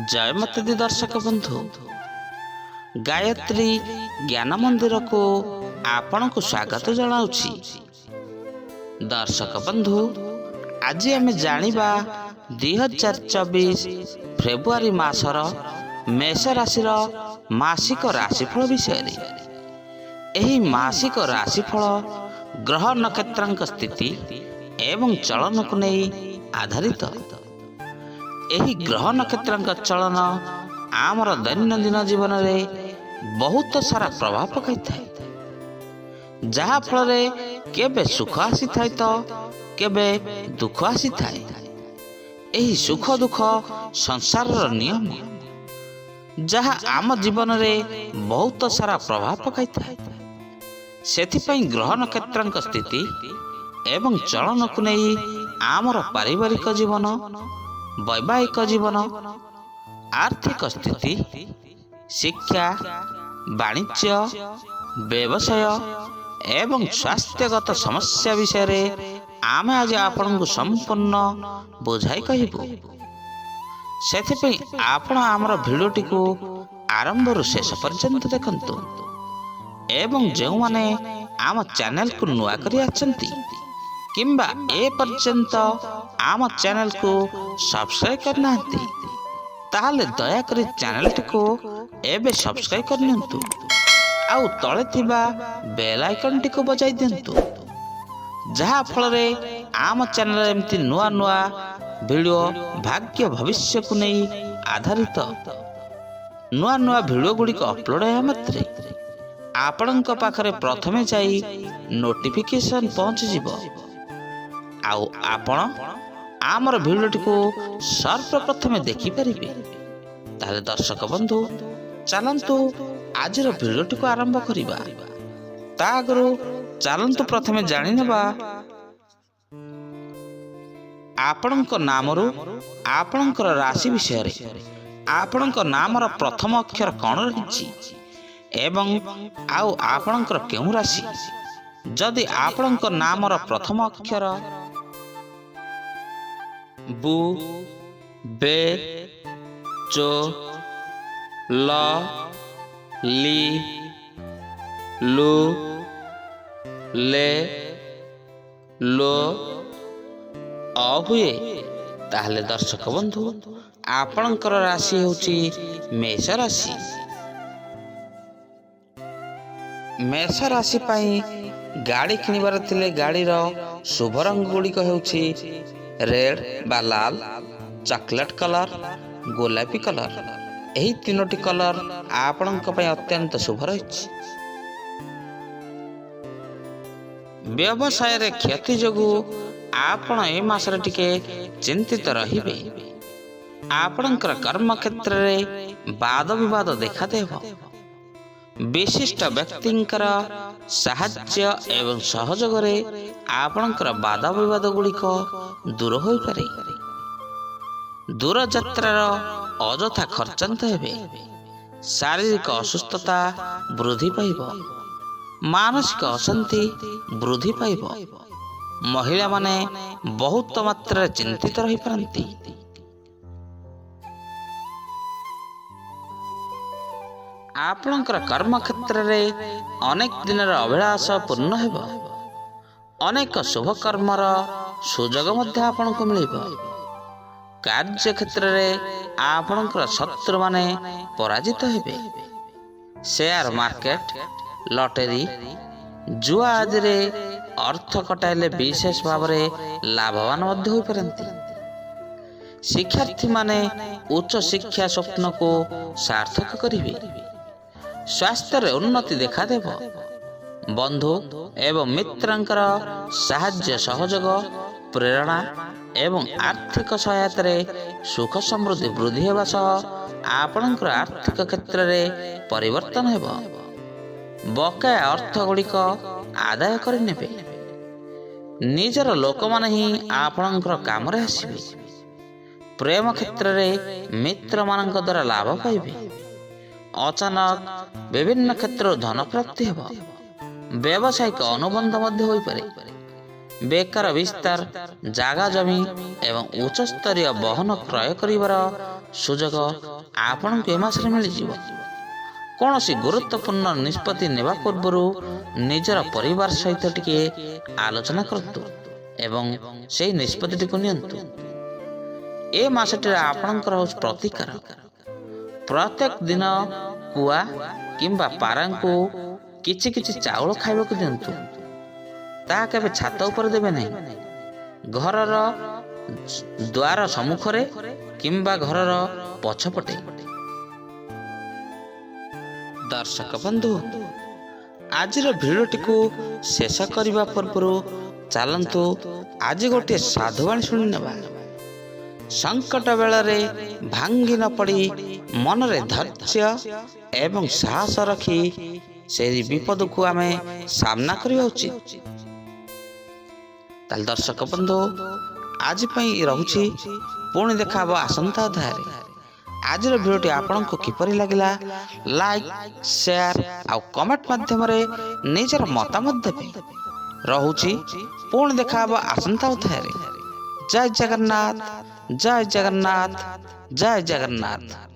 जय माता दी दर्शक बंधु, गायत्री ज्ञान मंदिर को आपण को स्वागत जनाउछि। दर्शक बंधु, आज आम जानिबा 2024 फेब्रुआरी मासर मेष राशि मासिक राशिफल विषय। एही मासिक राशिफल ग्रह नक्षत्रांक स्थिति एवं चलन को नहीं आधारित। एही ग्रह नक्षत्रांक चलन आमर दैनंदिन जीवन में बहुत सारा प्रभाव पकाई थाए, जहा फल केबे सुख आसी थाए तो केबे दुख आसी थाए। एही सुख दुख संसार नियम, जहा आम जीवन में बहुत सारा प्रभाव पकाई थाए। सेथिपई ग्रह नक्षत्रांक स्थिति एवं चलन को नहीं आमर पारिवारिक जीवन, वैवाहिक जीवन, आर्थिक स्थिति, शिक्षा, वाणिज्य, व्यवसाय एवं स्वास्थ्यगत समस्या विषय आम आज आपण को संपूर्ण बुझाई कहबू। सेथिपई आपण आमर भिडियोटी को आरंभ रु शेष पर्यंत देखंतु एवं जो माने आम चैनल को नुआ करी आछंती किंबा ए पर्यंत आम चैनल को सब्सक्राइब करना ताहले दया करी चैनल को एबे सब्सक्राइब करनियंतु आउ तळे थिबा बेल आइकन टी को बजाई दियंतु, जहा फल रे आम चैनल एमती नुआ नुआ वीडियो भाग्य भविष्य को नहीं आधारित नुआ नुआ वीडियो गुडी को अपलोड है मात्रे आपणक पाखरे प्रथमे जाई नोटिफिकेशन पहुंच जिवो। आउ आपण आमर भिडियोटी को सर्वप्रथमे देखि परिबे। ताले दर्शक बंधु, चलंतु आजिर भिडियोटी को आरंभ करिबा। ता आगरु चलंतु प्रथमे जानि नेबा आपणक नामरु आपणकर राशि विषय रे। आपणक नामर प्रथम अक्षर कोन रहिछि एवं आउ आपणकर केउ राशि। जदि आपणक नामर प्रथम अक्षर बु, बे, चो, ल, ली, लु, ले, लो, अ हुए, ताहले दर्शक बंधु आपणकर राशि होची मेष राशि। मेष राशि पाई गाड़ी किनिबार थिले गाड़ी रो शुभ रंग गुड़िक हेउची रेड बा लाल, चॉकलेट कलर, गोलापी कलर। एही तीनोटी कलर आपणक पई अत्यंत शुभ रहिछि। व्यवसाय रे क्षति जोगु आपण ए मासरे टिके चिंतित रहिबे। आपणकर कर्म क्षेत्र रे वाद विवाद देखा देबो। विशिष्ट व्यक्तिंकर साहाय्य एवं सहयोग रे आपणकर वाद विवाद गुड़िक दूर होई पारे। दूर यात्रार अଯଥା खर्चांत हेबे। शारीरिक असुस्थता वृद्धि पाइब, मानसिक अशांति वृद्धि पाइब। महिला माने बहुत मात्रा चिंतित रही पारंती। आपणकर कर्म क्षेत्र रे अनेक दिन अभिलाष पूर्ण हेब। अनेक शुभ कर्मर सुजोग मध्य आपण को मिलिब। कार्य क्षेत्र रे आपणकर शत्रु माने पराजित हेबे। शेयर मार्केट, लॉटरी, जुआ आदि रे अर्थ कटाइले विशेष भाव रे लाभवान मध्य होई पारंती। शिक्षार्थी माने उच्च शिक्षा स्वप्न को सार्थक करिवे। स्वास्थ्य रे उन्नति देखा देव। बंधु एवं मित्रंकर साहाय्य सहयोग, प्रेरणा एवं आर्थिक सहायता रे सुख समृद्धि वृद्धि हेबा सह आपणकर आर्थिक क्षेत्र रे परिवर्तन हेब। बकाया अर्थ गुड़िक आदाय करि नेबे। ନିଜର ଲୋକମାନେ ହିଁ ଆପଣଙ୍କର କାମରେ ଆସିବେ। ପ୍ରେମ କ୍ଷେତ୍ରରେ ମିତ୍ରମାନଙ୍କ ଦ୍ୱାରା ଲାଭ ପାଇବେ। ଅଚାନକ ବିଭିନ୍ନ କ୍ଷେତ୍ରରୁ ଧନ ପ୍ରାପ୍ତି ହେବ। ବ୍ୟବସାୟିକ ଅନୁବନ୍ଧ ମଧ୍ୟ ହୋଇପାରେ। ବେକାର ବିସ୍ତାର, ଜାଗା ଜମି ଏବଂ ଉଚ୍ଚସ୍ତରୀୟ ବହନ କ୍ରୟ କରିବାର ସୁଯୋଗ ଆପଣଙ୍କୁ ଏ ମାସରେ ମିଳିଯିବ। କୌଣସି ଗୁରୁତ୍ୱପୂର୍ଣ୍ଣ ନିଷ୍ପତ୍ତି ନେବା ପୂର୍ବରୁ ନିଜର ପରିବାର ସହିତ ଟିକିଏ ଆଲୋଚନା କରନ୍ତୁ ଏବଂ ସେହି ନିଷ୍ପତ୍ତିଟିକୁ ନିଅନ୍ତୁ। ଏ ମାସଟିରେ ଆପଣଙ୍କର ହେଉଛି ପ୍ରତିକାର। ପ୍ରତ୍ୟେକ ଦିନ କୁଆ କିମ୍ବା ପାରାଙ୍କୁ କିଛି କିଛି ଚାଉଳ ଖାଇବାକୁ ଦିଅନ୍ତୁ। ତାହା କେବେ ଛାତ ଉପରେ ଦେବେ ନାହିଁ। ଘରର ଦ୍ୱାର ସମ୍ମୁଖରେ କିମ୍ବା ଘରର ପଛପଟେ। ଦର୍ଶକ ବନ୍ଧୁ, ଆଜିର ଭିଡ଼ିଓଟିକୁ ଶେଷ କରିବା ପୂର୍ବରୁ ଚାଲନ୍ତୁ ଆଜି ଗୋଟିଏ ସାଧୁବାଣୀ ଶୁଣି ନେବା। ସଙ୍କଟ ବେଳରେ ଭାଙ୍ଗି ନ ପଡ଼ି ମନରେ ଧୈର୍ଯ୍ୟ ଏବଂ ସାହସ ରଖି ସେହି ବିପଦକୁ ଆମେ ସାମ୍ନା କରିବା ଉଚିତ। ତାହେଲେ ଦର୍ଶକ ବନ୍ଧୁ, ଆଜି ପାଇଁ ରହୁଛି। ପୁଣି ଦେଖା ହେବ ଆସନ୍ତା ଅଧ୍ୟାୟରେ। ଆଜିର ଭିଡ଼ିଓଟି ଆପଣଙ୍କୁ କିପରି ଲାଗିଲା, ଲାଇକ୍, ସେୟାର ଆଉ କମେଣ୍ଟ ମାଧ୍ୟମରେ ନିଜର ମତାମତ ଦେବେ। ରହୁଛି, ପୁଣି ଦେଖା ହେବ ଆସନ୍ତା ଅଧ୍ୟାୟରେ। ଜୟ ଜଗନ୍ନାଥ, ଜୟ ଜଗନ୍ନାଥ, ଜୟ ଜଗନ୍ନାଥ।